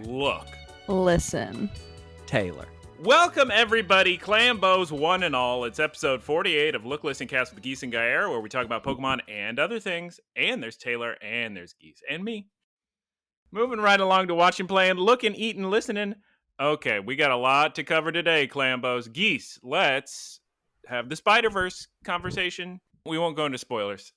Look. Listen. Taylor. Welcome, everybody, clambos, one and all. It's episode 48 of Look, Listen, Cast with Geese Guyera, where we talk about Pokemon and other things. And there's Taylor, and there's Geese, and me. Moving right along to watching, playing, looking, eating, listening. Okay, we got a lot to cover today, clambos. Geese, let's have the Spider-Verse conversation. We won't go into spoilers.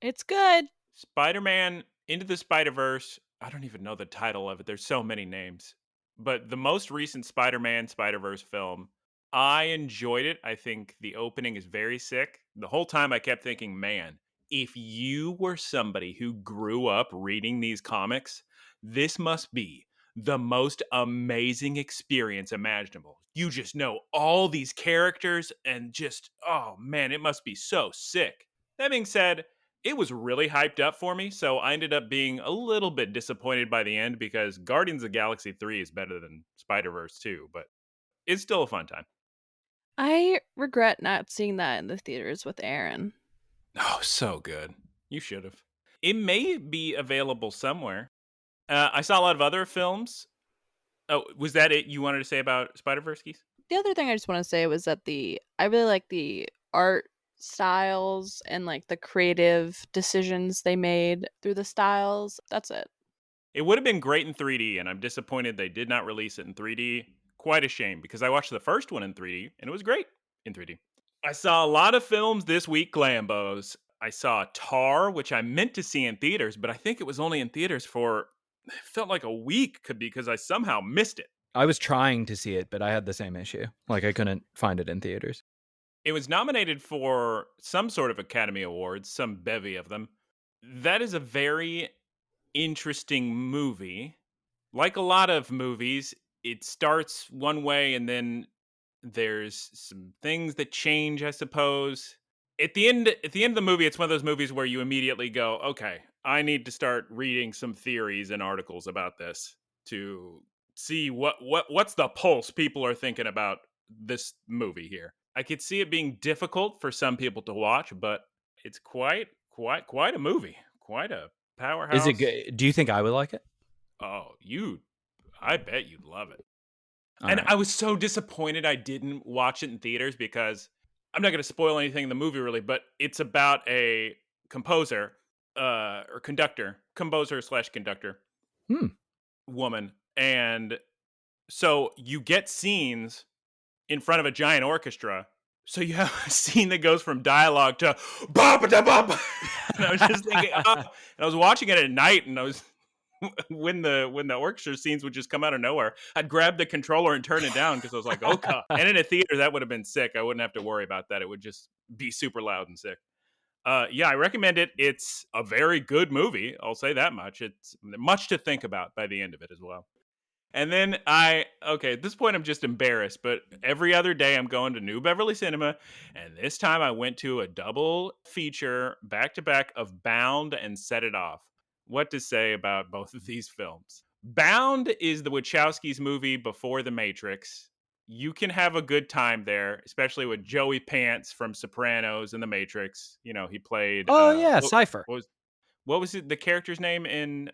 It's good. Spider-Man Into the Spider-Verse. I don't even know the title of it. There's so many names. But the most recent Spider-Man Spider-Verse film, I enjoyed it. I think the opening is very sick. The whole time I kept thinking, man, if you were somebody who grew up reading these comics, this must be the most amazing experience imaginable. You just know all these characters and just, oh man, it must be so sick. That being said, it was really hyped up for me, so I ended up being a little bit disappointed by the end because Guardians of the Galaxy 3 is better than Spider-Verse 2, but it's still a fun time. I regret not seeing that in the theaters with Aaron. Oh, so good. You should have. It may be available somewhere. I saw a lot of other films. Oh, was that it you wanted to say about Spider-Verse, Geese? The other thing I just want to say was that I really like the art styles and like the creative decisions they made through the styles. That's it. It would have been great in 3D, and I'm disappointed they did not release it in 3D. Quite a shame, because I watched the first one in 3D, and it was great in 3D. I saw a lot of films this week, Glambos. I saw Tar, which I meant to see in theaters, but I think it was only in theaters for, it felt like a week, because I somehow missed it. I was trying to see it, but I had the same issue. Like, I couldn't find it in theaters. It was nominated for some sort of Academy Awards, some bevy of them. That is a very interesting movie. Like a lot of movies, it starts one way and then there's some things that change, I suppose. At the end of the movie, it's one of those movies where you immediately go, okay, I need to start reading some theories and articles about this to see what's the pulse people are thinking about this movie here. I could see it being difficult for some people to watch, but it's quite a movie. Quite a powerhouse. Is it good? Do you think I would like it? Oh, I bet you'd love it. All and right. I was so disappointed I didn't watch it in theaters because I'm not going to spoil anything in the movie really, but it's about a composer or conductor, composer/conductor woman. And so you get scenes in front of a giant orchestra. So you have a scene that goes from dialogue to ba-ba-da-ba-ba. And I was just thinking, and I was watching it at night, and I was when the orchestra scenes would just come out of nowhere, I'd grab the controller and turn it down because I was like, oh god. And in a theater, that would have been sick. I wouldn't have to worry about that. It would just be super loud and sick. Yeah, I recommend it. It's a very good movie. I'll say that much. It's much to think about by the end of it as well. And then at this point, I'm just embarrassed, but every other day I'm going to New Beverly Cinema, and this time I went to a double feature back-to-back of Bound and Set It Off. What to say about both of these films? Bound is the Wachowskis movie before The Matrix. You can have a good time there, especially with Joey Pants from Sopranos and The Matrix. You know, he played... Cypher. What was the character's name in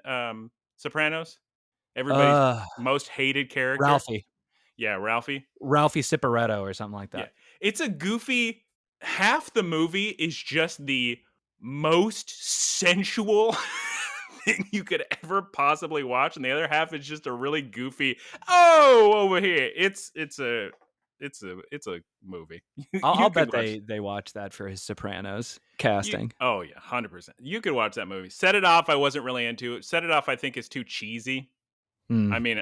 Sopranos? Everybody's most hated character. Ralphie. Yeah, Ralphie. Ralphie Ciparetto or something like that. Yeah. It's a goofy... Half the movie is just the most sensual thing you could ever possibly watch, and the other half is just a really goofy, over here. It's a movie. I'll bet they watch that for his Sopranos casting. 100%. You could watch that movie. Set It Off, I wasn't really into it. Set It Off, I think, is too cheesy. I mean,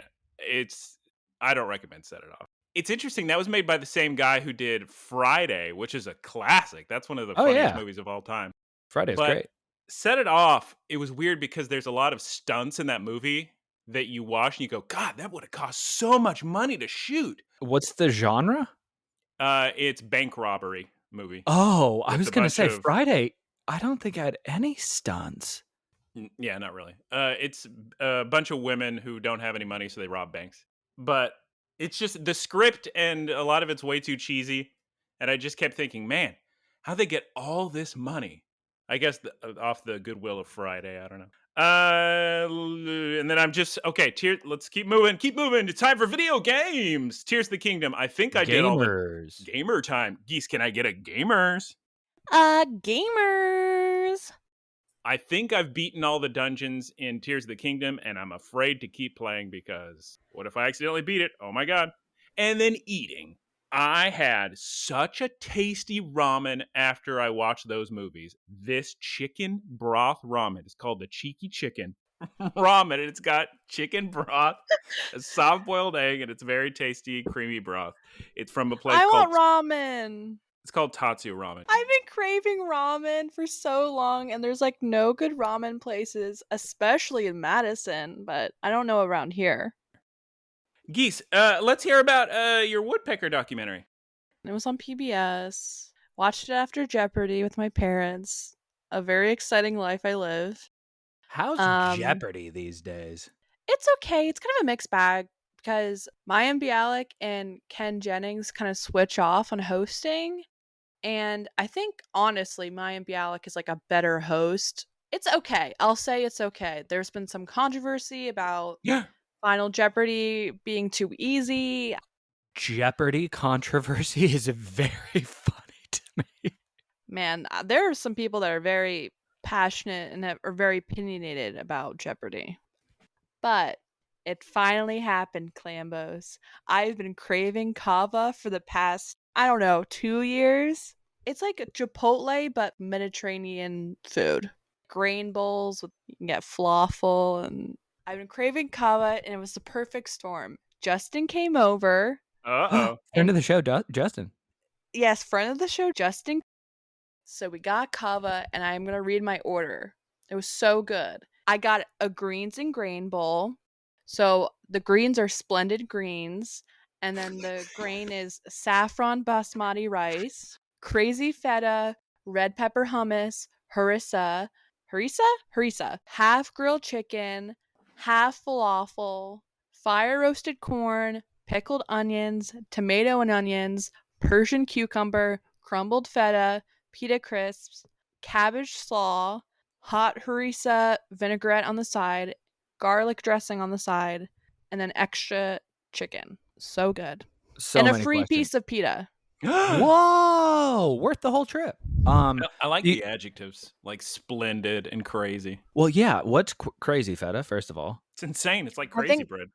I don't recommend Set It Off. It's interesting. That was made by the same guy who did Friday, which is a classic. That's one of the funniest movies of all time. Friday's great. Set It Off, it was weird because there's a lot of stunts in that movie that you watch and you go, God, that would have cost so much money to shoot. What's the genre? It's bank robbery movie. Oh, I was going to say Friday. I don't think I had any stunts. Yeah, not really. It's a bunch of women who don't have any money, so they rob banks. But it's just the script, and a lot of it's way too cheesy. And I just kept thinking, man, how'd they get all this money? I guess off the goodwill of Friday. I don't know. And then I'm just okay. Let's keep moving. Keep moving. It's time for video games. Tears of the Kingdom. I think I did all the gamer time. Geese, can I get a gamers? Gamers. I think I've beaten all the dungeons in Tears of the Kingdom, and I'm afraid to keep playing because what if I accidentally beat it? Oh my god. And then eating. I had such a tasty ramen after I watched those movies. This chicken broth ramen is called the Cheeky Chicken ramen, and it's got chicken broth, a soft-boiled egg, and it's very tasty, creamy broth. It's from a place want ramen. It's called Tatsu Ramen. I've been craving ramen for so long, and there's like no good ramen places, especially in Madison, but I don't know around here. Geese, let's hear about your woodpecker documentary. It was on PBS. Watched it after Jeopardy with my parents. A very exciting life I live. How's Jeopardy these days? It's okay. It's kind of a mixed bag because Mayim Bialik and Ken Jennings kind of switch off on hosting. And I think, honestly, Mayim Bialik is like a better host. It's okay. I'll say it's okay. There's been some controversy about Final Jeopardy being too easy. Jeopardy controversy is very funny to me. Man, there are some people that are very passionate and are very opinionated about Jeopardy. But it finally happened, Clambos. I've been craving kava for the past, 2 years. It's like a Chipotle, but Mediterranean food. Grain bowls, you can get falafel, and I've been craving kava, and it was the perfect storm. Justin came over. Friend of the show, Justin. Yes, friend of the show, Justin. So we got kava, and I'm going to read my order. It was so good. I got a greens and grain bowl. So the greens are splendid greens, and then the grain is saffron basmati rice, crazy feta, red pepper hummus, harissa, half grilled chicken, half falafel, fire roasted corn, pickled onions, tomato and onions, Persian cucumber, crumbled feta, pita crisps, cabbage slaw, hot harissa vinaigrette on the side, garlic dressing on the side, and then extra chicken. So good. And a free piece of pita. Whoa! Worth the whole trip. I like the adjectives, like splendid and crazy. Well, yeah. What's crazy feta, first of all? It's insane. It's like crazy bread.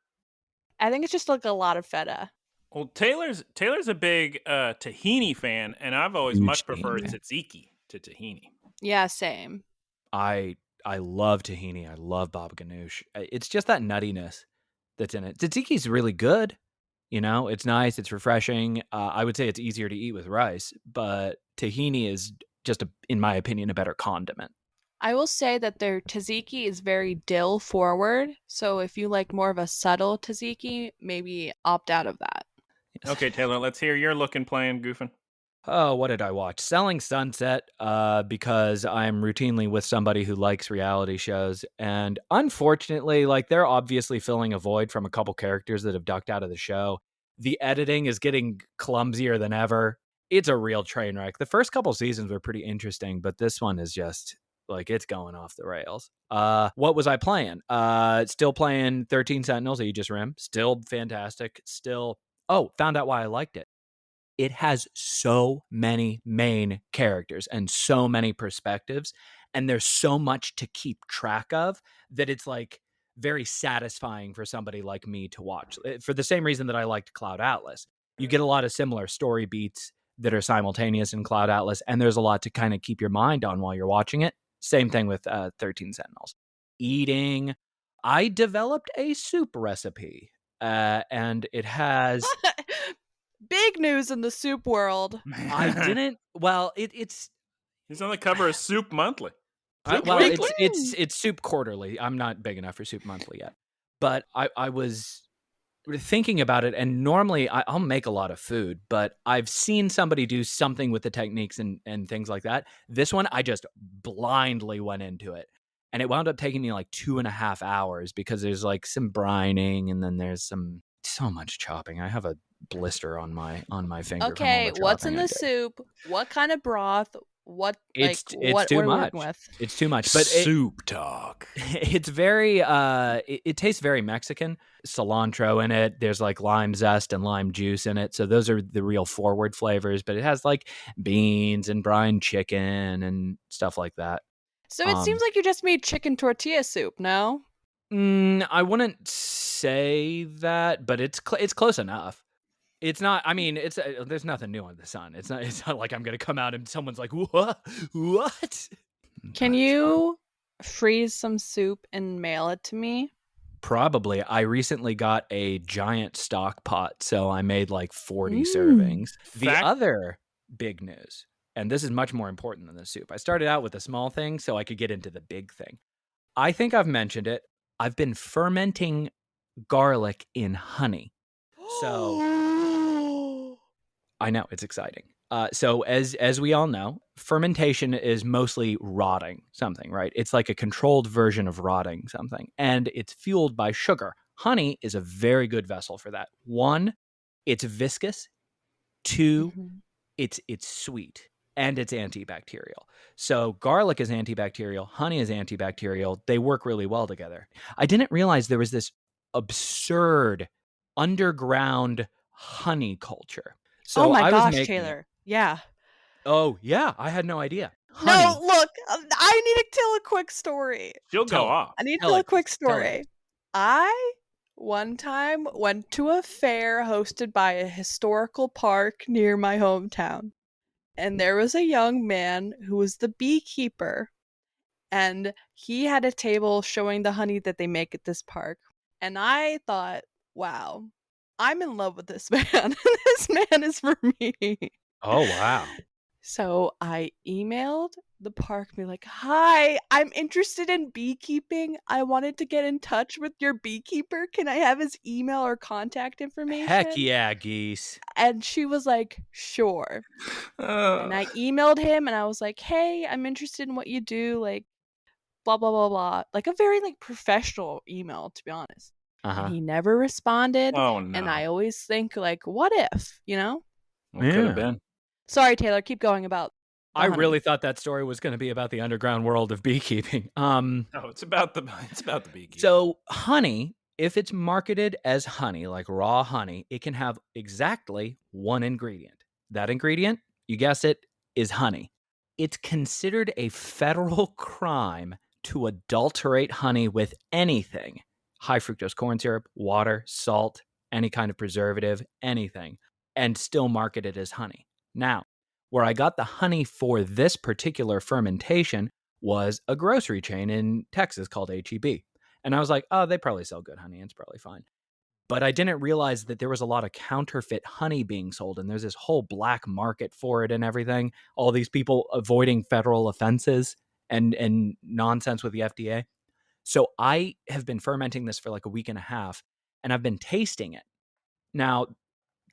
I think it's just like a lot of feta. Well, Taylor's a big tahini fan, and I've always much preferred tzatziki to tahini. Yeah, same. I love tahini. I love baba ganoush. It's just that nuttiness that's in it. Tzatziki's really good. You know, it's nice. It's refreshing. I would say it's easier to eat with rice, but tahini is just, in my opinion, a better condiment. I will say that their tzatziki is very dill forward. So if you like more of a subtle tzatziki, maybe opt out of that. Okay, Taylor, let's hear your look and playing, goofing. Oh, what did I watch? Selling Sunset, because I'm routinely with somebody who likes reality shows. And unfortunately, like, they're obviously filling a void from a couple characters that have ducked out of the show. The editing is getting clumsier than ever. It's a real train wreck. The first couple seasons were pretty interesting, but this one is just, like, it's going off the rails. What was I playing? Still playing 13 Sentinels, Aegis Rim. Still fantastic. Found out why I liked it. It has so many main characters and so many perspectives, and there's so much to keep track of that it's like very satisfying for somebody like me to watch. For the same reason that I liked Cloud Atlas. You get a lot of similar story beats that are simultaneous in Cloud Atlas, and there's a lot to kind of keep your mind on while you're watching it. Same thing with 13 Sentinels. Eating. I developed a soup recipe, and it has... Big news in the soup world. I didn't. Well, it's. He's on the cover of Soup Monthly. It's Soup Quarterly. I'm not big enough for Soup Monthly yet, but I was thinking about it, and normally I'll make a lot of food, but I've seen somebody do something with the techniques and things like that. This one, I just blindly went into it, and it wound up taking me like 2.5 hours because there's like some brining, and then there's so much chopping. I have a blister on my finger. Okay, what's in the soup? What kind of broth? what It's what too are we much. working with? It's too much. But soup talk. it's very it tastes very Mexican. Cilantro in it. There's like lime zest and lime juice in it. So those are the real forward flavors, but it has like beans and brine chicken and stuff like that. So it seems like you just made chicken tortilla soup, no? I wouldn't say that, but it's close enough. It's not. I mean, there's nothing new under the sun. It's not like I'm gonna come out and someone's like, what? Can you freeze some soup and mail it to me? Probably. I recently got a giant stock pot, so I made like 40 servings. The other big news, and this is much more important than the soup. I started out with a small thing so I could get into the big thing. I think I've mentioned it. I've been fermenting garlic in honey. So I know, it's exciting. So as we all know, fermentation is mostly rotting something, right? It's like a controlled version of rotting something, and it's fueled by sugar. Honey is a very good vessel for that. 1, it's viscous. 2, it's sweet, and it's antibacterial. So garlic is antibacterial, honey is antibacterial. They work really well together. I didn't realize there was this absurd underground honey culture. So oh my I gosh, was Taylor. Yeah. Oh, yeah. I had no idea. Honey. No, look, I need to tell a quick story. She'll go off. I need to tell a quick story. I, one time, went to a fair hosted by a historical park near my hometown. And there was a young man who was the beekeeper. And he had a table showing the honey that they make at this park. And I thought, wow, I'm in love with this man. This man is for me. Oh, wow. So I emailed the park, be like, hi, I'm interested in beekeeping. I wanted to get in touch with your beekeeper. Can I have his email or contact information? Heck yeah, Geese. And she was like, sure. And I emailed him and I was like, hey, I'm interested in what you do. Like, blah, blah, blah, blah. Like a very like professional email, to be honest. And he never responded. Oh, no. And I always think like, what if, you know? Well, could have been. Sorry, Taylor, keep going about I really thought that story was going to be about the underground world of beekeeping. No, it's about the beekeeping. So honey, if it's marketed as honey, like raw honey, it can have exactly one ingredient. That ingredient, you guessed it, is honey. It's considered a federal crime to adulterate honey with anything. High fructose corn syrup, water, salt, any kind of preservative, anything, and still market it as honey. Now, where I got the honey for this particular fermentation was a grocery chain in Texas called H-E-B. And I was like, oh, they probably sell good honey. It's probably fine. But I didn't realize that there was a lot of counterfeit honey being sold. And there's this whole black market for it and everything. All these people avoiding federal offenses and nonsense with the FDA. So I have been fermenting this for like a week and a half, and I've been tasting it. Now,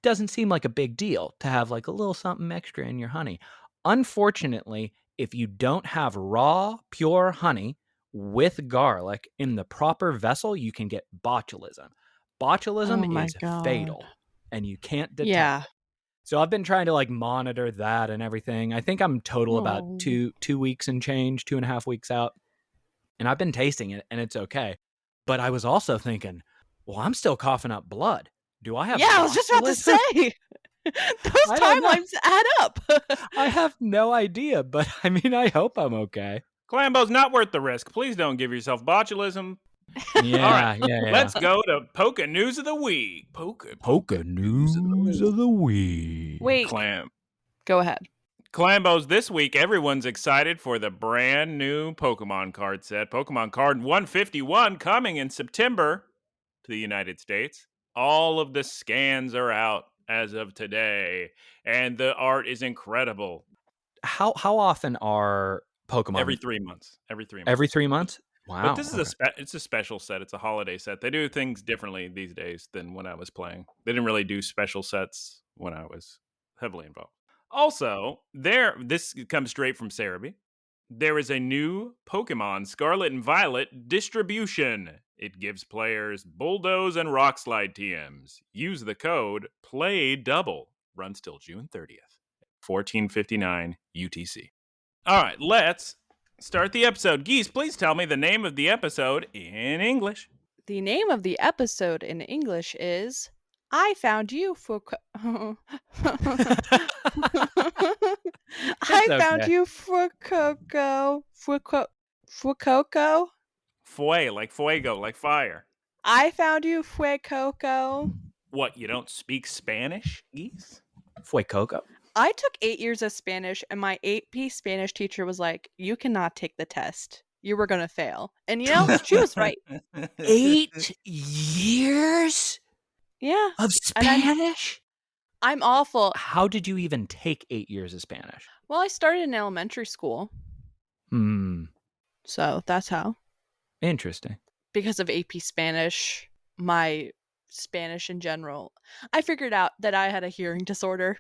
doesn't seem like a big deal to have like a little something extra in your honey. Unfortunately, if you don't have raw, pure honey with garlic in the proper vessel, you can get botulism. Botulism is fatal, and you can't detect it. So I've been trying to like monitor that and everything. I think I'm total about 2 weeks and change, 2.5 weeks out. And I've been tasting it, and it's okay. But I was also thinking, well, I'm still coughing up blood. Do I have? Yeah, I was just about to say. Those timelines add up. I have no idea, but I mean, I hope I'm okay. Clambo's not worth the risk. Please don't give yourself botulism. Yeah, all right, yeah. Let's go to Poke News of the Week. Poke News of the Week. Wait. Clam. Go ahead. Clambos, this week, everyone's excited for the brand new Pokemon card set. Pokemon Card 151 coming in September to the United States. All of the scans are out as of today, and the art is incredible. How often are Pokemon? Every 3 months. Every 3 months. Every 3 months? Wow. But this is it's a special set. It's a holiday set. They do things differently these days than when I was playing. They didn't really do special sets when I was heavily involved. Also, this comes straight from Cerebi. There is a new Pokemon Scarlet and Violet distribution. It gives players Bulldoze and Rock Slide TMs. Use the code PLAYDOUBLE. Runs till June 30th. 14:59 UTC. All right, let's start the episode. Geese, please tell me the name of the episode in English. The name of the episode in English is I Found You I Found You Fuecoco. Fuecoco? Fue, like fuego, like fire. I found you Fuecoco. What, you don't speak Spanish, Geese? Fuecoco. I took 8 years of Spanish, and my AP Spanish teacher was like, you cannot take the test. You were going to fail. And she was right. 8 years? Yeah. Of Spanish? I'm awful. How did you even take 8 years of Spanish? Well, I started in elementary school. So that's how. Interesting. Because of AP Spanish, my Spanish in general, I figured out that I had a hearing disorder.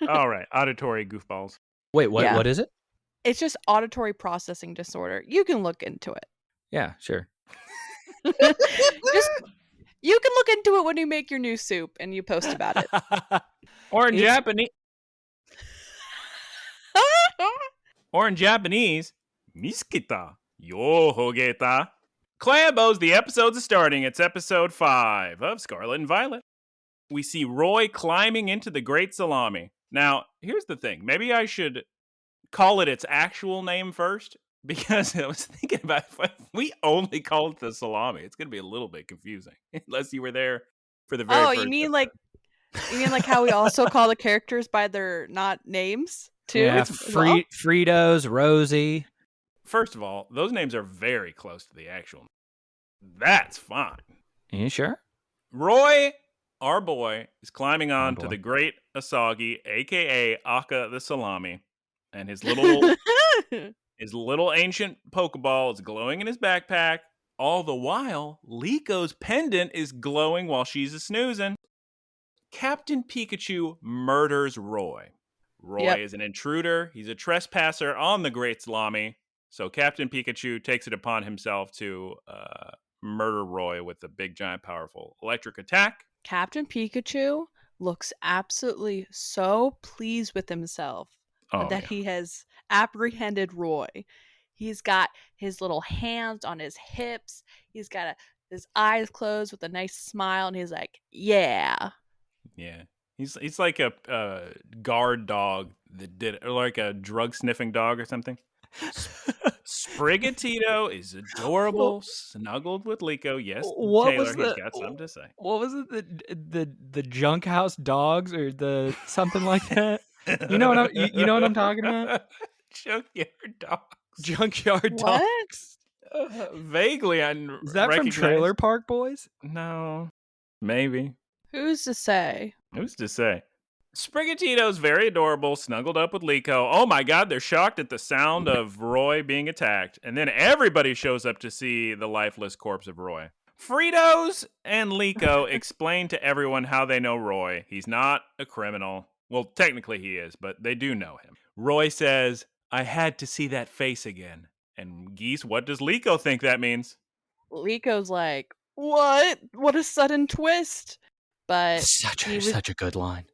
All right, auditory goofballs. Wait, what is it? It's just auditory processing disorder. You can look into it. Yeah, sure. You can look into it when you make your new soup and you post about it. Or in Japanese. Or in Japanese, Mitsuketa yo, Hogēta. Clambos, the episodes are starting. It's episode 5 of Scarlet and Violet. We see Roy climbing into the Great Salami. Now, here's the thing. Maybe I should call it its actual name first, because I was thinking about if we only call it the salami, it's going to be a little bit confusing, unless you were there for the very first you mean episode. You mean like how we also call the characters by their not names too? Yeah, Fritos, Rosie. First of all, those names are very close to the actual name. That's fine. Are you sure? Roy, our boy, is climbing on to the Great Asagi, a.k.a. Akka the Salami, and his little ancient Pokeball is glowing in his backpack. All the while, Liko's pendant is glowing while she's a-snoozing. Captain Pikachu murders Roy. Roy is an intruder. He's a trespasser on the Great Salami. So Captain Pikachu takes it upon himself to murder Roy with a big, giant, powerful electric attack. Captain Pikachu looks absolutely so pleased with himself that he has apprehended Roy. He's got his little hands on his hips. He's got his eyes closed with a nice smile, and he's like, yeah. Yeah. He's like a guard dog that did, or like a drug sniffing dog or something. Sprigatito is adorable, snuggled with Liko. Yes, Taylor, he's got something to say. What was it? The junk house dogs or the something like that? You know what I'm talking about? Junkyard dogs. Junkyard What? dogs. Vaguely, Is that from Trailer Park Boys? No, maybe. Who's to say? Who's to say? Sprigatito's very adorable, snuggled up with Liko. Oh my god, they're shocked at the sound of Roy being attacked. And then everybody shows up to see the lifeless corpse of Roy. Fritos and Liko explain to everyone how they know Roy. He's not a criminal. Well, technically he is, but they do know him. Roy says, I had to see that face again. And Geese, what does Liko think that means? Liko's like, what? What a sudden twist. But such a good line.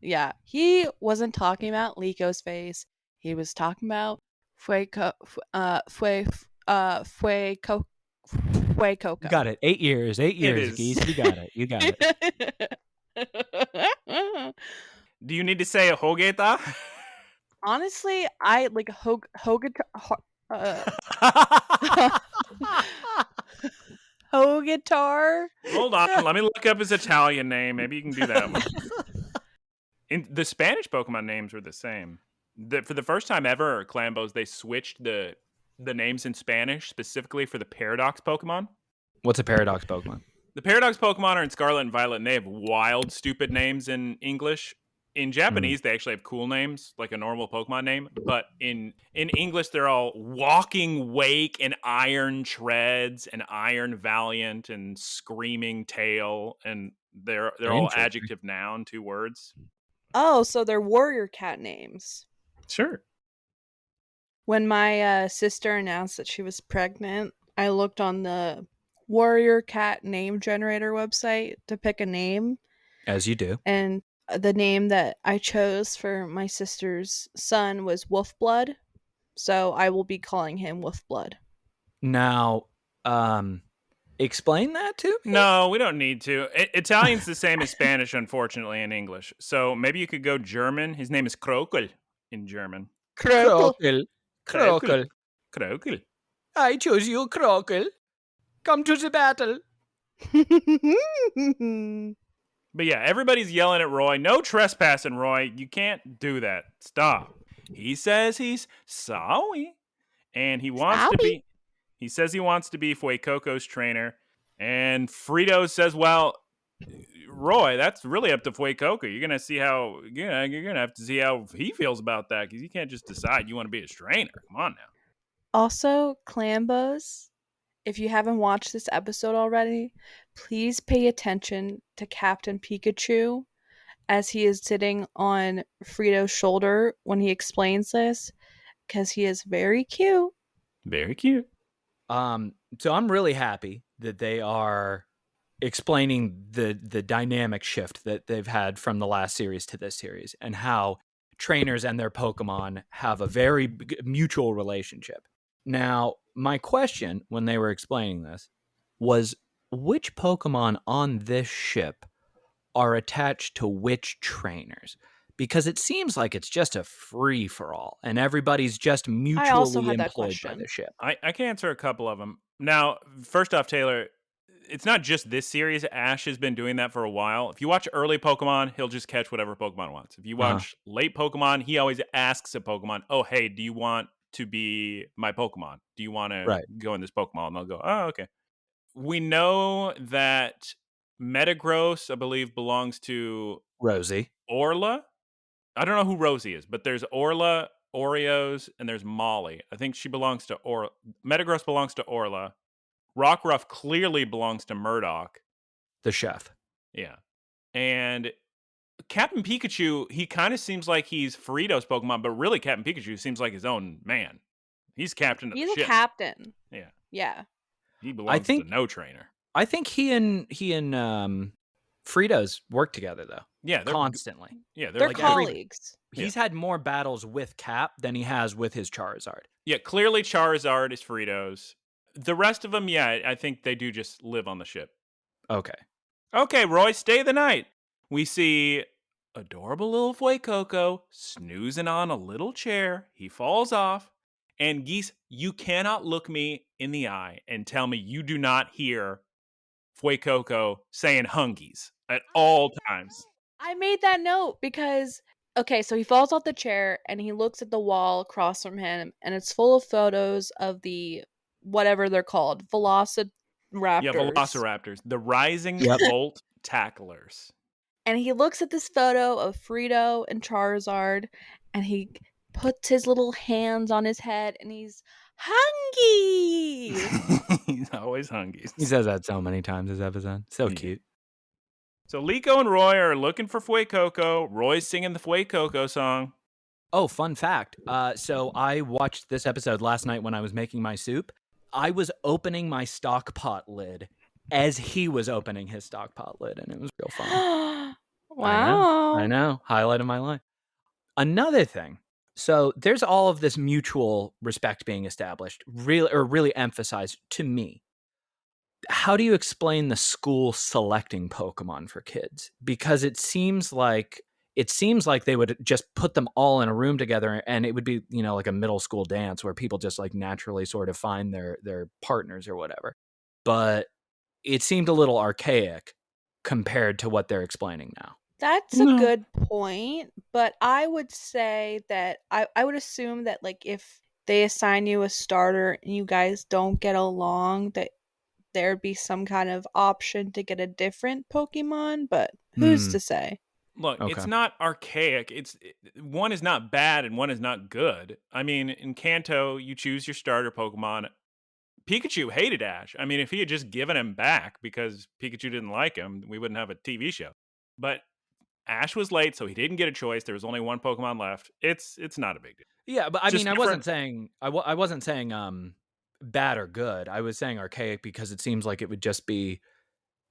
Yeah, he wasn't talking about Liko's face. He was talking about Fuecoco. You got it. 8 years. 8 years, Geese. You got it. Do you need to say a Hogēta? Honestly, I like Hogēta. Hogētar. Hold on, let me look up his Italian name. Maybe you can do that one. The Spanish Pokemon names were the same. For the first time ever, Clambos, they switched the names in Spanish specifically for the Paradox Pokemon. What's a Paradox Pokemon? The Paradox Pokemon are in Scarlet and Violet, and they have wild, stupid names in English. In Japanese, they actually have cool names, like a normal Pokemon name. But in English, they're all Walking Wake and Iron Treads and Iron Valiant and Screaming Tail. And they're all adjective noun, 2 words. Oh, so they're warrior cat names. Sure. When my sister announced that she was pregnant, I looked on the warrior cat name generator website to pick a name. As you do. And the name that I chose for my sister's son was Wolfblood. So I will be calling him Wolf Blood. Now, explain that to me? No, we don't need to. Italian's the same as Spanish, unfortunately, in English. So maybe you could go German. His name is Krokel in German. Krokel. Krokel. Krokel. Krokel. I choose you, Krokel. Come to the battle. But yeah, everybody's yelling at Roy. No trespassing, Roy. You can't do that. Stop. He says he's sorry. And he wants to be... He says he wants to be Fuecoco's trainer. And Frito says, well, Roy, that's really up to Fuecoco. You're going to see how... you're going to have to see how he feels about that. Because you can't just decide you want to be his trainer. Come on now. Also, clambos, if you haven't watched this episode already, please pay attention to Captain Pikachu as he is sitting on Frito's shoulder when he explains this, because he is very cute. Very cute. So I'm really happy that they are explaining the dynamic shift that they've had from the last series to this series, and how trainers and their Pokemon have a very mutual relationship. Now, my question when they were explaining this was, which Pokemon on this ship are attached to which trainers? Because it seems like it's just a free-for-all, and everybody's just mutually employed by the ship. I can answer a couple of them. Now, first off, Taylor, it's not just this series. Ash has been doing that for a while. If you watch early Pokemon, he'll just catch whatever Pokemon wants. If you watch late Pokemon, he always asks a Pokemon, oh, hey, do you want to be my Pokemon? Do you want to go in this Pokemon? And they'll go, oh, okay. We know that Metagross, I believe, belongs to Rosie. Orla. I don't know who Rosie is, but there's Orla, Oreos, and there's Molly. I think she belongs to Orla. Metagross belongs to Orla. Rockruff clearly belongs to Murdoch. The chef. Yeah. And Captain Pikachu, he kind of seems like he's Frito's Pokemon, but really Captain Pikachu seems like his own man. He's captain of the ship. He's a captain. Yeah. Yeah. He belongs to no trainer. I think he and Frito's work together though. Yeah, constantly. Yeah, they're like colleagues. He's had more battles with Cap than he has with his Charizard. Yeah, clearly Charizard is Frito's. The rest of them, yeah, I think they do just live on the ship. Okay, Roy, stay the night. We see adorable little Fuecoco snoozing on a little chair. He falls off. And Geese, you cannot look me in the eye and tell me you do not hear Fuecoco saying hungies at all times. I made that note because, okay, so he falls off the chair and he looks at the wall across from him, and it's full of photos of the, whatever they're called, Velociraptors. Yeah, Velociraptors. The Rising Volt Tacklers. And he looks at this photo of Frito and Charizard, and he puts his little hands on his head, and he's hungry. He's always hungry. He says that so many times this episode. So cute. So Liko and Roy are looking for Fuecoco. Roy's singing the Fuecoco song. Oh, fun fact. So I watched this episode last night when I was making my soup. I was opening my stock pot lid as he was opening his stock pot lid, and it was real fun. Wow. I know. Highlight of my life. Another thing. So there's all of this mutual respect being established, really emphasized to me. How do you explain the school selecting Pokemon for kids? Because it seems like they would just put them all in a room together, and it would be, like a middle school dance where people just like naturally sort of find their partners or whatever. But it seemed a little archaic compared to what they're explaining now. That's a good point, but I would say that I would assume that, like, if they assign you a starter and you guys don't get along, that there'd be some kind of option to get a different Pokemon, but who's to say? Look, It's not archaic. One is not bad and one is not good. I mean, in Kanto, you choose your starter Pokemon. Pikachu hated Ash. I mean, if he had just given him back because Pikachu didn't like him, we wouldn't have a TV show. But Ash was late, so he didn't get a choice. There was only one Pokemon left. It's not a big deal. Yeah, but I mean, I wasn't saying bad or good. I was saying archaic because it seems like it would just be.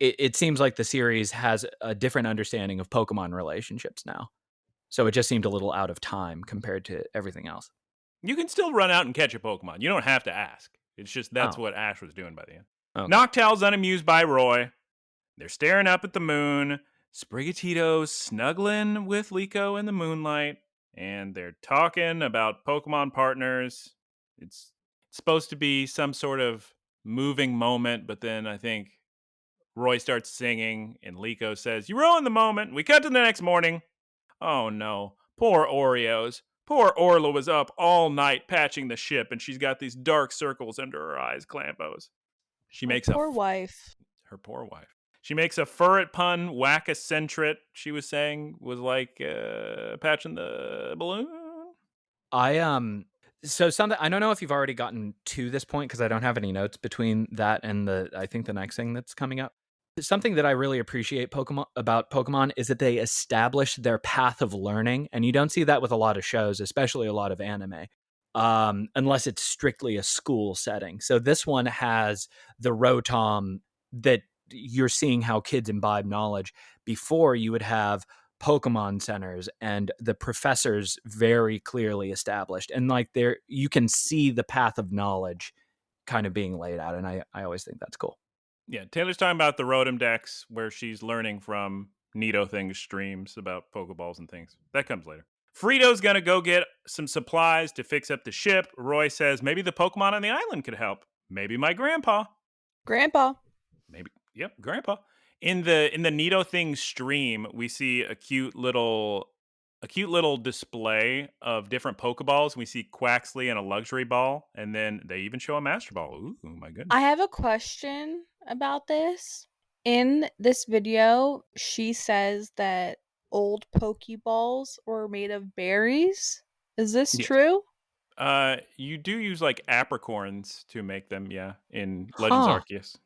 It seems like the series has a different understanding of Pokemon relationships now, so it just seemed a little out of time compared to everything else. You can still run out and catch a Pokemon. You don't have to ask. It's just that's Oh. what Ash was doing by the end. Okay. Noctowl's unamused by Roy. They're staring up at the moon. Sprigatito's snuggling with Liko in the moonlight. And they're talking about Pokemon partners. It's supposed to be some sort of moving moment, but then I think Roy starts singing, and Liko says, "You ruined the moment." We cut to the next morning. Oh no, poor Oreos. Poor Orla was up all night patching the ship, and she's got these dark circles under her eyes, clambos. She makes poor wife. her poor wife. She makes a furret pun, whack-a-centret, she was saying, was like patching the balloon. So something, I don't know if you've already gotten to this point because I don't have any notes between that and I think the next thing that's coming up. Something that I really appreciate about Pokemon is that they establish their path of learning, and you don't see that with a lot of shows, especially a lot of anime, unless it's strictly a school setting. So this one has the Rotom that you're seeing how kids imbibe knowledge. Before, you would have Pokemon centers and the professors very clearly established, and like there you can see the path of knowledge kind of being laid out, and I always think that's cool. Yeah, Taylor's talking about the Rotom Dex, where she's learning from Nido streams about Pokeballs and things. That comes later. Frito's gonna go get some supplies to fix up the ship. Roy says maybe the Pokemon on the island could help. Maybe my grandpa. Grandpa. Maybe, yep, grandpa. In the Nido stream, we see a cute little display of different Pokeballs. We see Quaxley and a luxury ball, and then they even show a Master Ball. Ooh, my goodness. I have a question about this. In this video, she says that old Pokeballs were made of berries. Is this Yes. true? You do use like apricorns to make them, yeah, in Legends Arceus.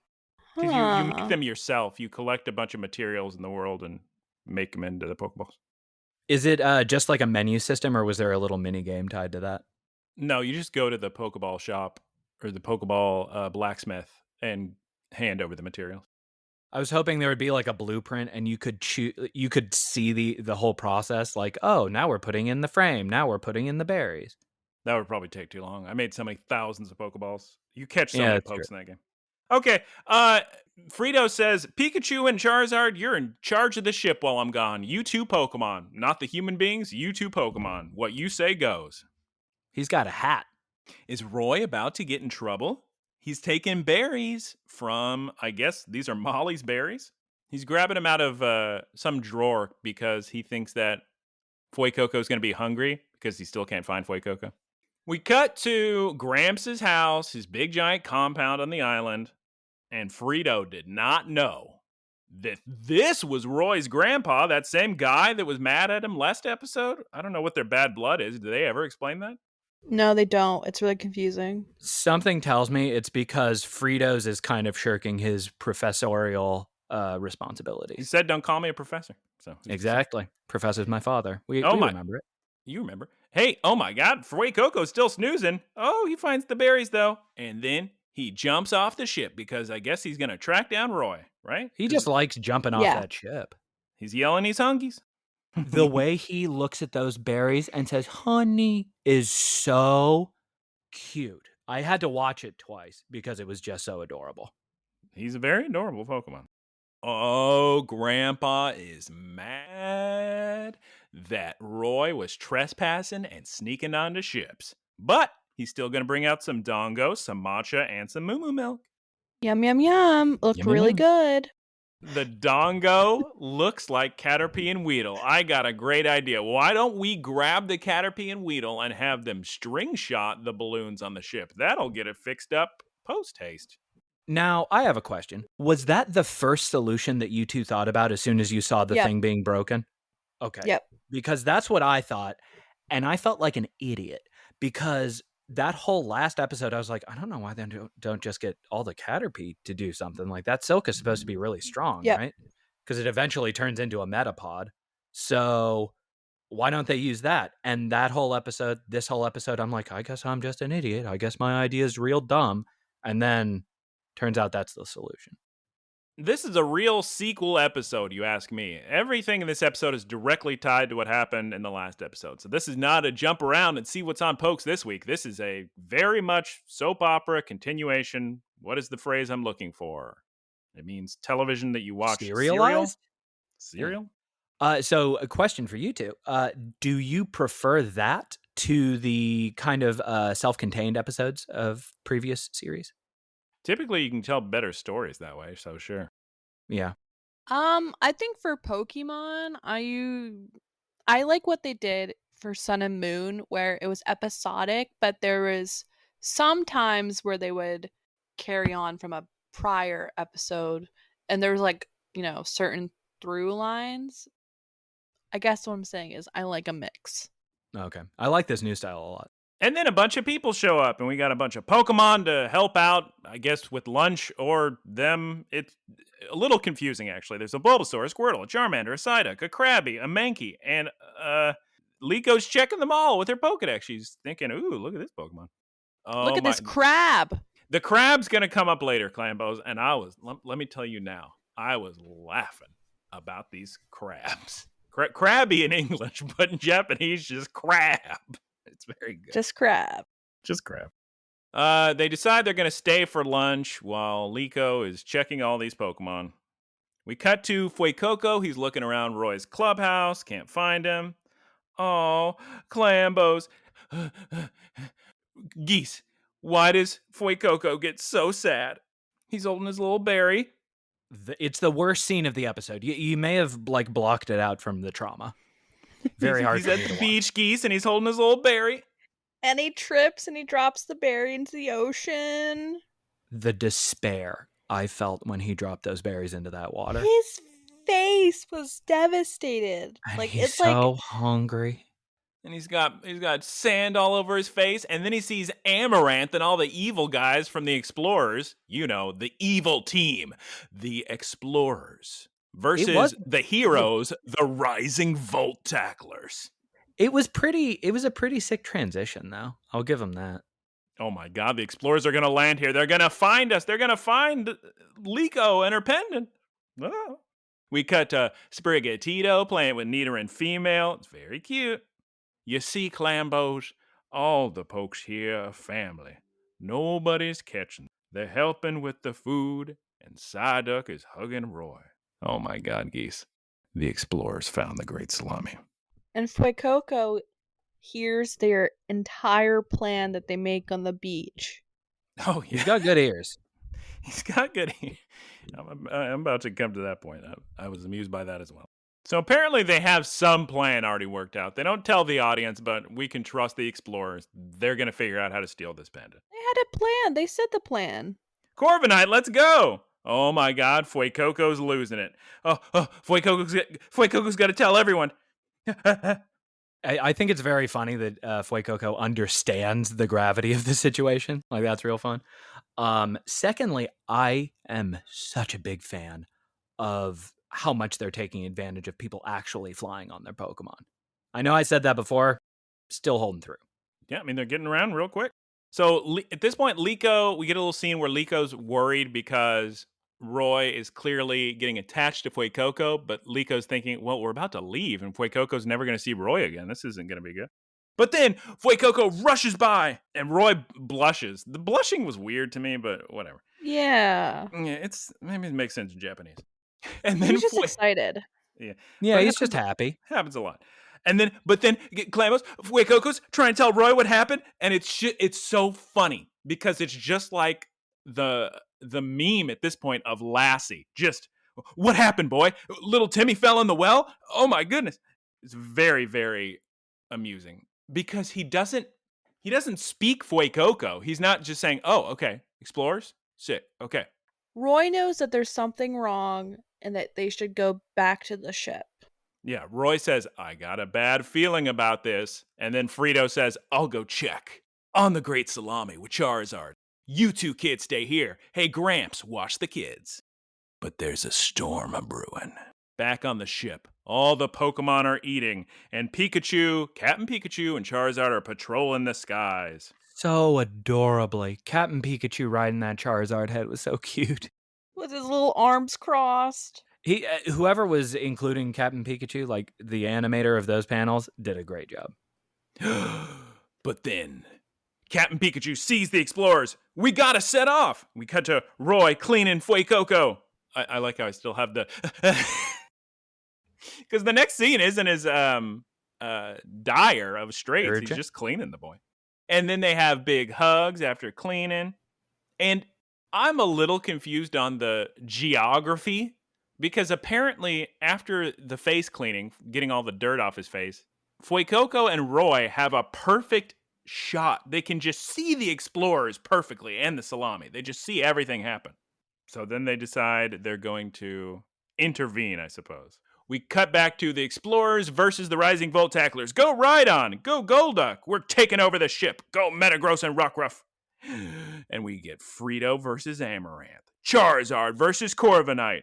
Because you make them yourself. You collect a bunch of materials in the world and make them into the Pokeballs. Is it just like a menu system, or was there a little mini game tied to that? No, you just go to the Pokeball shop or the Pokeball blacksmith and hand over the materials. I was hoping there would be like a blueprint, and you could see the whole process. Like, oh, now we're putting in the frame. Now we're putting in the berries. That would probably take too long. I made so many thousands of Pokeballs. You catch so Yeah, many that's pokes true. in that game. Okay. Frito says, Pikachu and Charizard, you're in charge of the ship while I'm gone. You two Pokemon. Not the human beings, you two Pokemon. What you say goes. He's got a hat. Is Roy about to get in trouble? He's taking berries from, I guess, these are Molly's berries. He's grabbing them out of some drawer because he thinks that Fuecoco is going to be hungry because he still can't find Fuecoco. We cut to Gramps' house, his big giant compound on the island, and Frito did not know that this was Roy's grandpa, that same guy that was mad at him last episode. I don't know what their bad blood is. Did they ever explain that? No, they don't. It's really confusing. Something tells me it's because Fritos is kind of shirking his professorial responsibilities. He said, "Don't call me a professor." So exactly, Professor's my father. We remember it. You remember? Hey, oh my God, Fuecoco's still snoozing. Oh, he finds the berries though, and then he jumps off the ship because I guess he's gonna track down Roy, right? He just likes jumping off that ship. He's yelling he's hungies. The way he looks at those berries and says, "Honey," is so cute. I had to watch it twice because it was just so adorable. He's a very adorable Pokemon. Oh, Grandpa is mad that Roy was trespassing and sneaking onto ships. But he's still going to bring out some Dongo, some matcha, and some Moo Moo milk. Yum, yum, yum. Looked really good. The Dongo looks like Caterpie and Weedle. I got a great idea. Why don't we grab the Caterpie and Weedle and have them string shot the balloons on the ship? That'll get it fixed up post-haste. Now, I have a question. Was that the first solution that you two thought about as soon as you saw the thing being broken? Okay. Yep. Because that's what I thought. And I felt like an idiot because that whole last episode, I was like, I don't know why they don't just get all the Caterpie to do something. Like that silk is supposed to be really strong, right? Because it eventually turns into a Metapod. So why don't they use that? And that whole episode, this whole episode, I'm like, I guess I'm just an idiot. I guess my idea is real dumb. And then turns out that's the solution. This is a real sequel episode, you ask me. Everything in this episode is directly tied to what happened in the last episode. So this is not a jump around and see what's on Pokes this week. This is a very much soap opera continuation. What is the phrase I'm looking for? It means television that you watch. Serialized? Serial? So a question for you two. Do you prefer that to the kind of self-contained episodes of previous series? Typically, you can tell better stories that way, so sure. Yeah. I think for Pokemon, I like what they did for Sun and Moon, where it was episodic, but there was some times where they would carry on from a prior episode, and there was like, certain through lines. I guess what I'm saying is I like a mix. Okay. I like this new style a lot. And then a bunch of people show up, and we got a bunch of Pokemon to help out, I guess, with lunch or them. It's a little confusing, actually. There's a Bulbasaur, a Squirtle, a Charmander, a Psyduck, a Krabby, a Mankey, and Liko's checking them all with her Pokedex. She's thinking, ooh, look at this Pokemon. Look at this crab. The crab's going to come up later, Clambos, and let me tell you now, I was laughing about these crabs. Crabby in English, but in Japanese, just crab. It's very good. Just crab. Just crab. They decide they're going to stay for lunch while Liko is checking all these Pokemon. We cut to Fuecoco. He's looking around Roy's clubhouse. Can't find him. Oh, Clambos. Geese, why does Fuecoco get so sad? He's holding his little berry. It's the worst scene of the episode. You may have blocked it out from the trauma. Very hard. He's at the beach, Geese, and he's holding his little berry. And he trips and he drops the berry into the ocean. The despair I felt when he dropped those berries into that water. His face was devastated. And like he's it's so like hungry. And he's got sand all over his face, and then he sees Amaranth and all the evil guys from the Explorers. The evil team, the Explorers, versus the heroes, the Rising Volt Tacklers. It was a pretty sick transition, though. I'll give him that. Oh my God, the Explorers are going to land here. They're going to find us. They're going to find Liko and her pendant. Oh. We cut to Sprigatito playing with Nidoran female. It's very cute. You see, Clambos, all the pokes here are family. Nobody's catching. They're helping with the food, and Psyduck is hugging Roy. Oh my God, Geese. The Explorers found the great salami. And Fuecoco hears their entire plan that they make on the beach. Oh, yeah. He's got good ears. He's got good ears. I'm about to come to that point. I was amused by that as well. So apparently they have some plan already worked out. They don't tell the audience, but we can trust the Explorers. They're going to figure out how to steal this panda. They had a plan. They said the plan. Corviknight, let's go. Oh my God, Fuecoco's losing it. Oh, Fuecoco's got to tell everyone. I think it's very funny that Fuecoco understands the gravity of the situation. Like, that's real fun. Secondly, I am such a big fan of how much they're taking advantage of people actually flying on their Pokemon. I know I said that before, still holding through. Yeah, I mean, they're getting around real quick. So at this point, Liko, we get a little scene where Liko's worried because Roy is clearly getting attached to Fuecoco, but Liko's thinking, well, we're about to leave, and Fuecoco's never going to see Roy again. This isn't going to be good. But then Fuecoco rushes by, and Roy blushes. The blushing was weird to me, but whatever. Yeah. Maybe it makes sense in Japanese. And then he's just excited. Yeah, he's just happy. Happens a lot. But then Clambos, Fuecoco's trying to tell Roy what happened, and it's so funny because it's just like the meme at this point of Lassie. Just, what happened, boy? Little Timmy fell in the well? Oh my goodness. It's very, very amusing because he doesn't speak Fuecoco. He's not just saying, oh, okay, Explorers, sick, okay. Roy knows that there's something wrong and that they should go back to the ship. Yeah, Roy says, I got a bad feeling about this. And then Frito says, I'll go check. On the Great Salami with Charizard. You two kids stay here. Hey, Gramps, watch the kids. But there's a storm a-brewing. Back on the ship, all the Pokemon are eating. And Captain Pikachu and Charizard are patrolling the skies. So adorably. Captain Pikachu riding that Charizard head was so cute. With his little arms crossed. He, whoever was including Captain Pikachu, like the animator of those panels, did a great job. But then, Captain Pikachu sees the explorers. We gotta set off. We cut to Roy cleaning Fuecoco. I like how I still have the... Because the next scene isn't his dire of straights. Urgent. He's just cleaning the boy. And then they have big hugs after cleaning. And I'm a little confused on the geography, because apparently after the face cleaning, getting all the dirt off his face, Fuecoco and Roy have a perfect shot. They can just see the explorers perfectly and the salami. They just see everything happen. So then they decide they're going to intervene, I suppose. We cut back to the explorers versus the Rising Volt Tacklers. Go Rhydon! Go Golduck! We're taking over the ship! Go Metagross and Rockruff! And we get Frito versus Amaranth. Charizard versus Corviknight.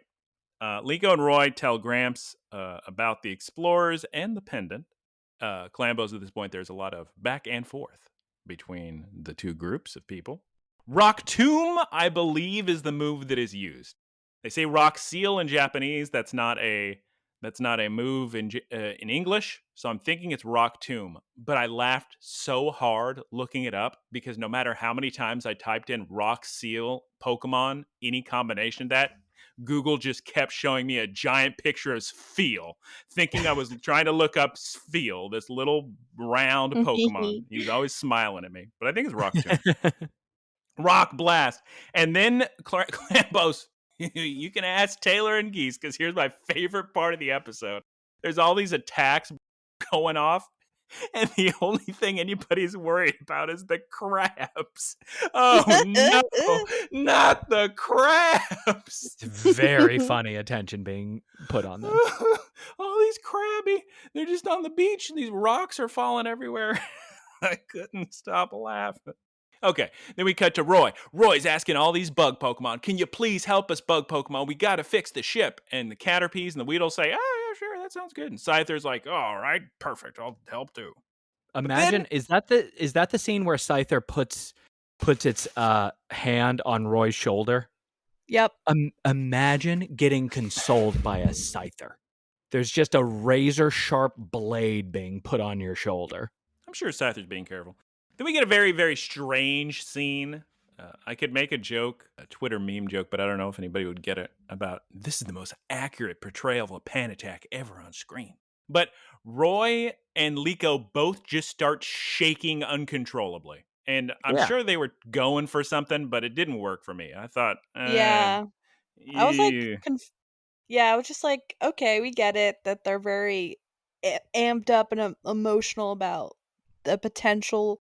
Liko and Roy tell Gramps about the explorers and the pendant. Clambos, at this point, there's a lot of back and forth between the two groups of people. Rock Tomb, I believe, is the move that is used. They say Rock Seal in Japanese. That's not a move in English, so I'm thinking it's Rock Tomb. But I laughed so hard looking it up, because no matter how many times I typed in Rock Seal Pokemon, any combination of that, Google just kept showing me a giant picture of Sfeel, thinking I was trying to look up Sfeel, this little round Pokemon. He was always smiling at me, but I think it's Rock Tomb. Rock Blast. And then Clambos, you can ask Taylor and Geese, because here's my favorite part of the episode. There's all these attacks going off, and the only thing anybody's worried about is the crabs. Oh, no, not the crabs. It's very funny attention being put on them. All these crabby, they're just on the beach, and these rocks are falling everywhere. I couldn't stop laughing. Okay, then we cut to Roy. Roy's asking all these bug Pokemon, can you please help us, bug Pokemon? We got to fix the ship. And the Caterpies and the Weedle say, oh, yeah, sure, that sounds good. And Scyther's like, all right, perfect, I'll help too. Imagine, is that the scene where Scyther puts its hand on Roy's shoulder? Yep. Imagine getting consoled by a Scyther. There's just a razor sharp blade being put on your shoulder. I'm sure Scyther's being careful. Then we get a very, very strange scene. I could make a joke, a Twitter meme joke, but I don't know if anybody would get it, about this is the most accurate portrayal of a pan attack ever on screen. But Roy and Liko both just start shaking uncontrollably. And I'm sure they were going for something, but it didn't work for me. I thought, yeah. I was like, I was just like, okay, we get it that they're very amped up and emotional about the potential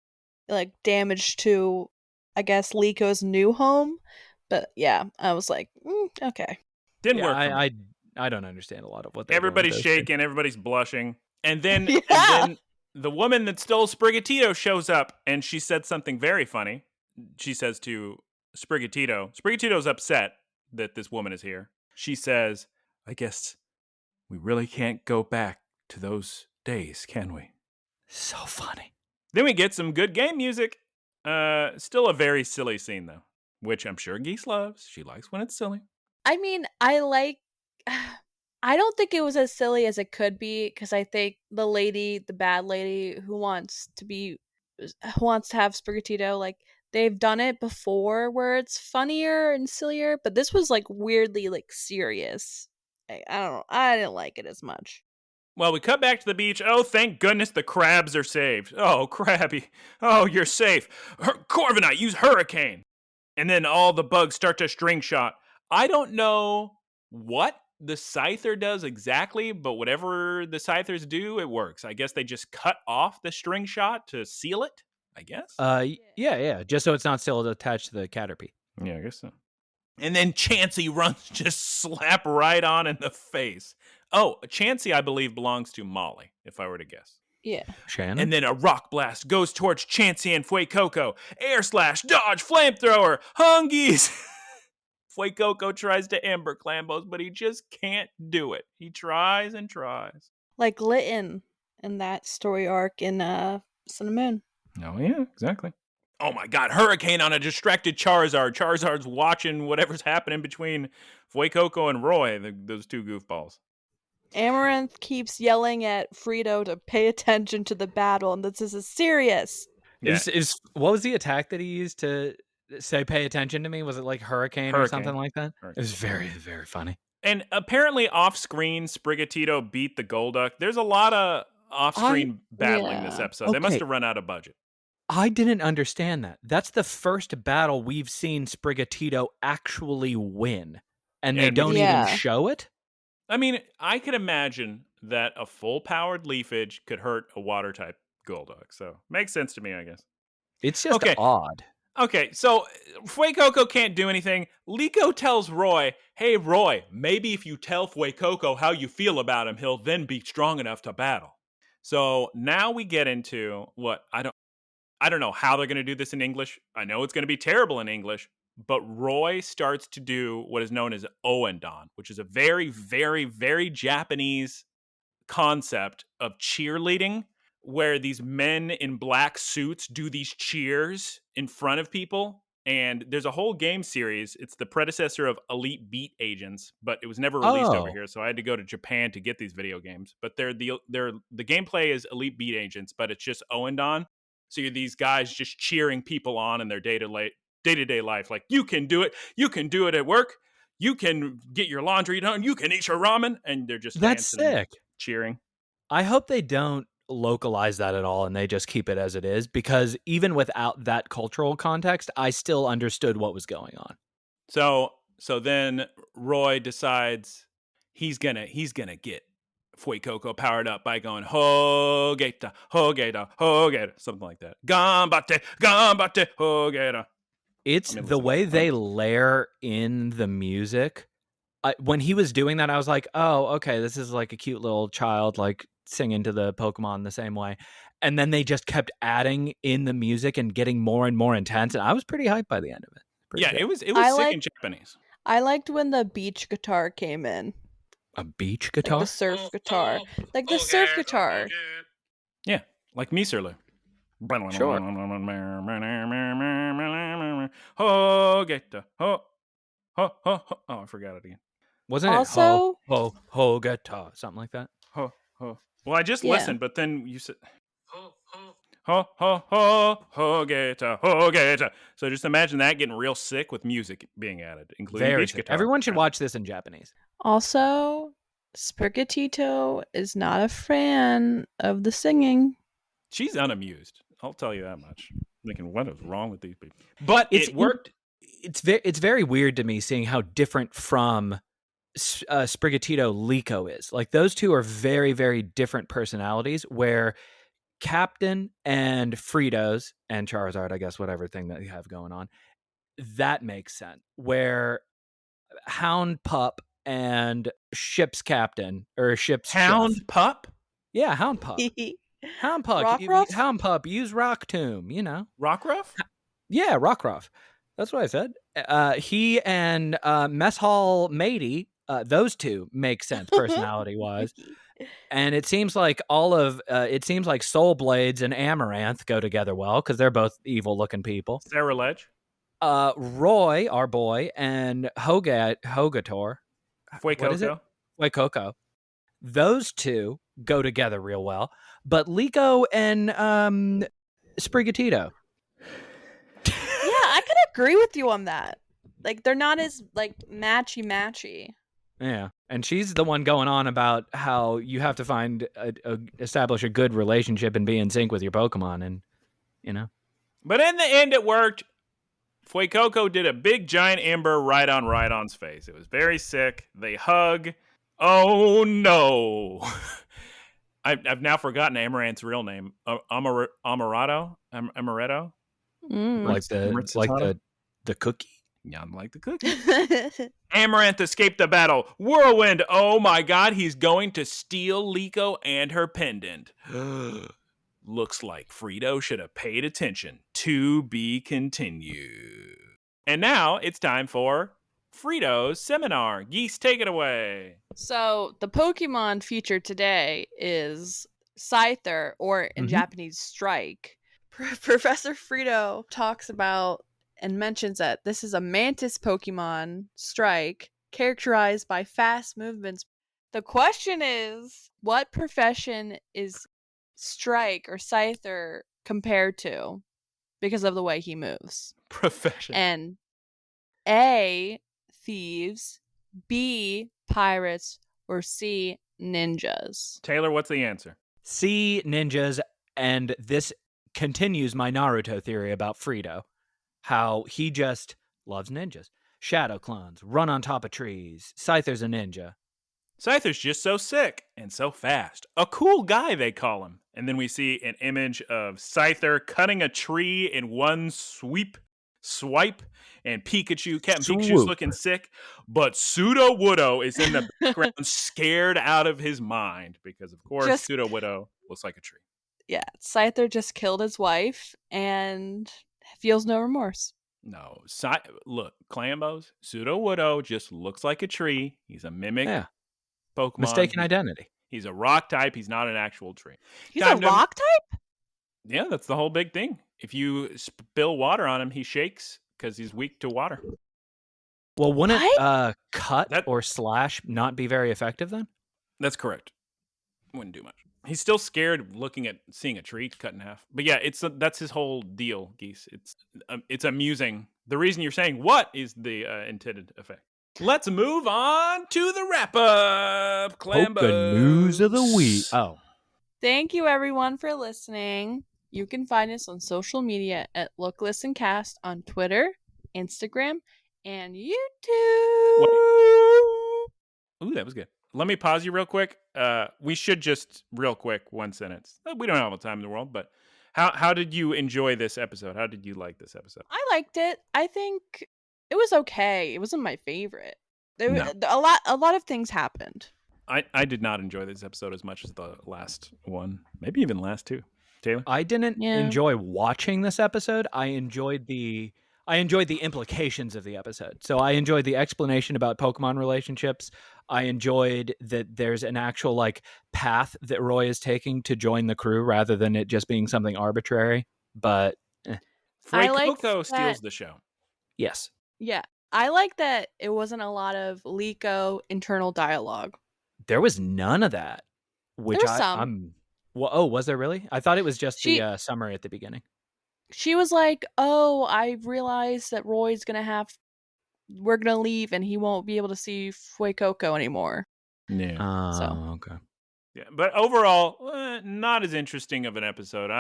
like damage to, I guess, Liko's new home. But yeah, I was like, okay. Didn't work. I don't understand a lot of what everybody's shaking, everybody's blushing. And then, and then the woman that stole Sprigatito shows up, and she said something very funny. She says to Sprigatito's upset that this woman is here. She says, I guess we really can't go back to those days, can we? So funny. Then we get some good game music. Still a very silly scene, though, which I'm sure Geese loves. She likes when it's silly. I mean, I don't think it was as silly as it could be, because I think the bad lady who wants to have Sprigatito, like, they've done it before where it's funnier and sillier, but this was like weirdly like serious. I don't know. I didn't like it as much. Well, we cut back to the beach. Oh, thank goodness the crabs are saved. Oh, Krabby. Oh, you're safe. Corviknight, use Hurricane. And then all the bugs start to string shot. I don't know what the Scyther does exactly, but whatever the Scythers do, it works. I guess they just cut off the string shot to seal it, I guess. Yeah. Just so it's not still attached to the Caterpie. Yeah, I guess so. And then Chansey runs, just slap right on in the face. Oh, Chansey, I believe, belongs to Molly, if I were to guess. Yeah. Shannon? And then a rock blast goes towards Chansey and Fuecoco. Air slash, dodge, flamethrower, hungies. Fuecoco tries to Ember Clambos, but he just can't do it. He tries and tries. Like Litten in that story arc in Sun and Moon. Oh, yeah, exactly. Oh my god, Hurricane on a distracted Charizard. Charizard's watching whatever's happening between Fuecoco and Roy, those two goofballs. Amaranth keeps yelling at Frito to pay attention to the battle, and this is serious. Yeah. What was the attack that he used to say pay attention to me? Was it like Hurricane or something like that? Hurricane. It was very, very funny. And apparently off-screen, Sprigatito beat the Golduck. There's a lot of off-screen battling this episode. They must have run out of budget. I didn't understand that. That's the first battle we've seen Sprigatito actually win. And they don't even show it? I mean, I could imagine that a full-powered Leafage could hurt a water-type Golduck. So, makes sense to me, I guess. It's just odd. Okay, so Fuecoco can't do anything. Liko tells Roy, hey, Roy, maybe if you tell Fuecoco how you feel about him, he'll then be strong enough to battle. So, now we get into what I don't know how they're going to do this in English. I know it's going to be terrible in English, but Roy starts to do what is known as annnnd, which is a very, very, very Japanese concept of cheerleading, where these men in black suits do these cheers in front of people. And there's a whole game series. It's the predecessor of Elite Beat Agents, but it was never released over here. So I had to go to Japan to get these video games. But the gameplay is Elite Beat Agents, but it's just annnnd. So you're these guys just cheering people on in their day-to-day life. Like, you can do it. You can do it at work. You can get your laundry done. You can eat your ramen. And they're just dancing and cheering. I hope they don't localize that at all and they just keep it as it is, because even without that cultural context, I still understood what was going on. So then Roy decides he's gonna get Fuecoco powered up by going Hogēta, Hogēta, Hogēta, something like that. Ganbatte, ganbatte, Hogēta. It's the way they layer in the music. When he was doing that, I was like, oh, okay, this is like a cute little child like singing to the Pokemon the same way. And then they just kept adding in the music and getting more and more intense. And I was pretty hyped by the end of it. Yeah, good. It was sick in Japanese. I liked when the beach guitar came in. A beach guitar? Like the surf guitar. Like the surf guitar. Yeah, like Miserlu. Sure. Hogēta. Oh, I forgot it again. Wasn't also, it Hogēta, something like that? Well, I just listened, but then you said Hogēta, Hogēta. So just imagine that getting real sick with music being added, including beach guitar. Everyone should watch this in Japanese. Also, Sprigatito is not a fan of the singing. She's unamused. I'll tell you that much. Thinking, what is wrong with these people? But it worked. It's very weird to me seeing how different from Sprigatito Liko is. Like, those two are very, very different personalities, where Captain and Fritos and Charizard, I guess, whatever thing that you have going on, that makes sense. Where Hound Pup and Ship's Captain, or Ship's Hound Chef. Pup? Yeah, Hound Pup. Hound Pup. Hound Pup, use Rock Tomb, you know. Rockruff? Yeah, Rockruff. That's what I said. He and Mess Hall Matey, those two make sense personality-wise. And it seems like Soul Blades and Amaranth go together well, because they're both evil-looking people. Sarah Ledge? Roy, our boy, and Hogētor. Fuecoco. What is it? Fuecoco. Those two go together real well. But Liko and Sprigatito. Yeah, I can agree with you on that. Like, they're not as like matchy. Yeah, and she's the one going on about how you have to establish a good relationship and be in sync with your Pokemon, and you know. But in the end, it worked. Fuecoco did a big giant ember right on Rhydon's face. It was very sick. They hug. Oh no! I've now forgotten Amaranth's real name. Amaretto. Like the cookie. Yeah, like the cookie. Amaranth escaped the battle. Whirlwind. Oh my god, he's going to steal Liko and her pendant. Looks like Frito should have paid attention. To be continued. And now it's time for Frito's seminar. Geese, take it away. So the Pokemon featured today is Scyther, or in Japanese, Strike, Professor Frito talks about and mentions that this is a mantis Pokemon, Strike, characterized by fast movements. The question is, what profession is Strike or Scyther compared to because of the way he moves? Profession. And A, thieves, B, pirates, or C, ninjas? Taylor, what's the answer? C, ninjas, and this continues my Naruto theory about Frito, how he just loves ninjas. Shadow clones, run on top of trees. Scyther's a ninja. Scyther's just so sick and so fast. A cool guy, they call him. And then we see an image of Scyther cutting a tree in one swipe, and Captain Pikachu's looking sick. But Sudowoodo is in the background, scared out of his mind, because, of course, Sudowoodo looks like a tree. Yeah, Scyther just killed his wife and feels no remorse. No, look, clambos, Sudowoodo just looks like a tree. He's a mimic Pokemon. Mistaken identity. He's a rock type. He's not an actual tree. He's a rock type? Yeah, that's the whole big thing. If you spill water on him, he shakes because he's weak to water. Well, wouldn't cut or slash not be very effective then? That's correct. Wouldn't do much. He's still scared seeing a tree cut in half. But yeah, that's his whole deal, Geese. It's amusing. The reason you're saying what is the intended effect. Let's move on to the wrap-up. Clambos. News of the week. Oh. Thank you, everyone, for listening. You can find us on social media at Look, Listen, Cast on Twitter, Instagram, and YouTube. Ooh, that was good. Let me pause you real quick. We should just, real quick, one sentence. We don't have all the time in the world, but how did you enjoy this episode? How did you like this episode? I liked it. I think it was okay. It wasn't my favorite. No. A lot of things happened. I did not enjoy this episode as much as the last one, maybe even last two. Taylor? I didn't enjoy watching this episode. I enjoyed the implications of the episode. So I enjoyed the explanation about Pokemon relationships. I enjoyed that there's an actual path that Roy is taking to join the crew rather than it just being something arbitrary. But Fuecoco steals the show. Yes. Yeah. I like that it wasn't a lot of Liko internal dialogue. There was none of that. Which there was some. Was there really? I thought it was just the summary at the beginning. She was like, "Oh, I realized that we're gonna leave and he won't be able to see Fuecoco anymore." Yeah. Okay. Yeah, but overall, not as interesting of an episode.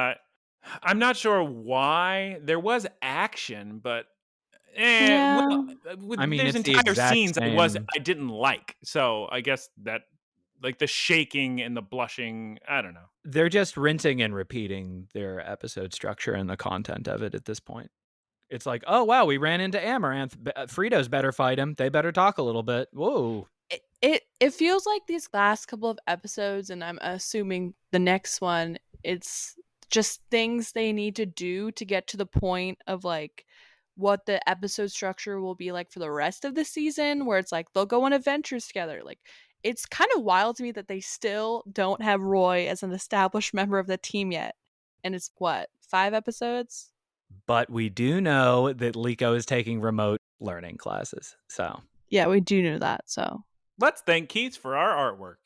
I'm not sure why. There was action, but there's entire scenes I didn't like. So I guess that the shaking and the blushing, I don't know. They're just rinsing and repeating their episode structure and the content of it at this point. It's like, oh, wow, we ran into Amaranth. Frito's better fight him. They better talk a little bit. Whoa. It feels like these last couple of episodes, and I'm assuming the next one, it's just things they need to do to get to the point of what the episode structure will be like for the rest of the season, where it's they'll go on adventures together. It's kind of wild to me that they still don't have Roy as an established member of the team yet. And it's 5 episodes? But we do know that Liko is taking remote learning classes. So yeah, we do know that. So let's thank Keith for our artwork.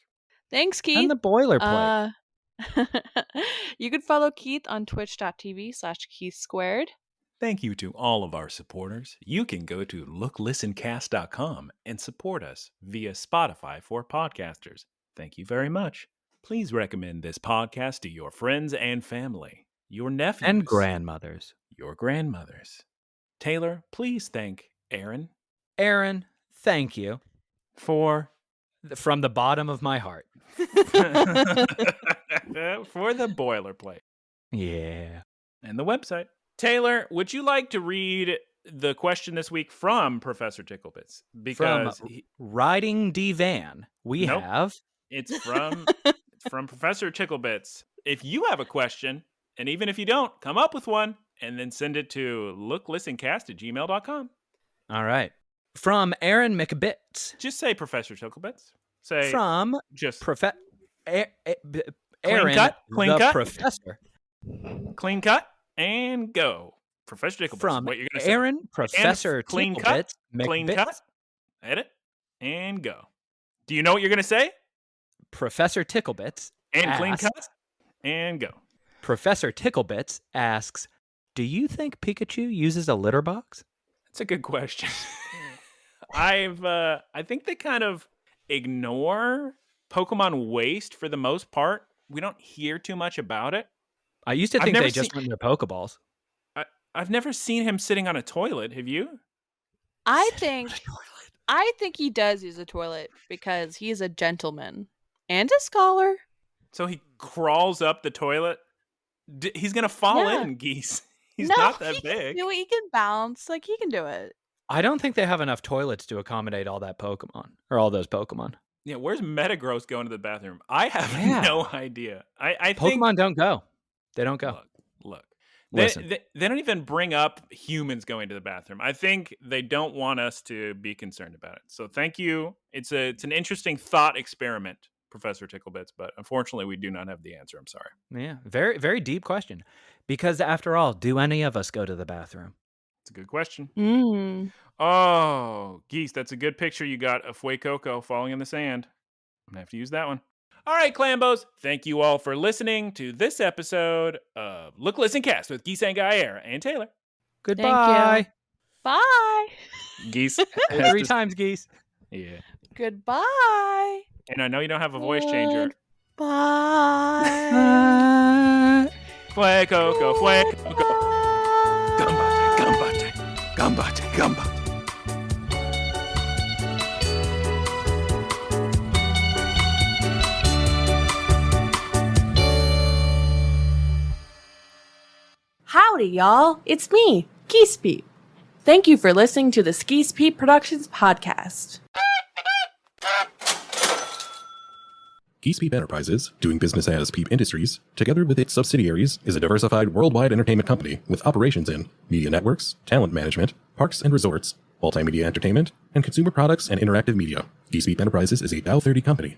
Thanks, Keith. And the boilerplate. You can follow Keith on twitch.tv/KeithSquared. Thank you to all of our supporters. You can go to looklistencast.com and support us via Spotify for podcasters. Thank you very much. Please recommend this podcast to your friends and family, your nephews. And grandmothers. Your grandmothers. Taylor, please thank Aaron. Aaron, thank you. From the bottom of my heart. For the boilerplate. Yeah. And the website. Taylor, would you like to read the question this week from Professor Tickle Bits? Because from Riding D-Van, have... It's from Professor Tickle Bits. If you have a question, and even if you don't, come up with one, and then send it to looklistencast@gmail.com. All right. From Aaron McBits. Just say Professor Tickle Bits. Say from just Aaron, clean cut? Professor. Clean cut? and go. Professor Tickle Bits, From what you're going to say. Aaron, Professor clean Tickle cut, Bits, clean McBits, cut, edit, and go. Do you know what you're going to say? Professor Tickle Bits And clean asks, cut, and go. Professor Tickle Bits asks, do you think Pikachu uses a litter box? That's a good question. I think they kind of ignore Pokemon waste for the most part. We don't hear too much about it. I used to I've think never they just went in their Pokeballs. I've never seen him sitting on a toilet. Have you? I think he does use a toilet because he's a gentleman and a scholar. So he crawls up the toilet. He's gonna fall Yeah. in, Geese. He's No, not that he big. Can do it. He can bounce. Like, he can do it. I don't think they have enough toilets to accommodate all that Pokemon or all those Pokemon. Yeah, where's Metagross going to the bathroom? I have Yeah. no idea. I think Pokemon don't go. They don't go. Look. Listen. They don't even bring up humans going to the bathroom. I think they don't want us to be concerned about it. So thank you. It's an interesting thought experiment, Professor Tickle Bits, but unfortunately we do not have the answer. I'm sorry. Yeah, very, very deep question. Because after all, do any of us go to the bathroom? It's a good question. Mm. Oh, Geese, that's a good picture you got of Fuecoco falling in the sand. I'm going to have to use that one. All right, Clambos, thank you all for listening to this episode of Look, Listen, Cast with Geese Guyera and Taylor. Goodbye. Bye. Geese. 3 times, Geese. Yeah. Goodbye. And I know you don't have a voice changer. Bye. Fuecoco, Fuecoco. Gambate, gambate, gambate, gambate. Howdy, y'all. It's me, Geese Pete. Thank you for listening to the Geese Pete Productions podcast. Geese Peep Enterprises, doing business as Peep Industries, together with its subsidiaries, is a diversified worldwide entertainment company with operations in media networks, talent management, parks and resorts, multimedia entertainment, and consumer products and interactive media. Geese Peep Enterprises is a Dow 30 company.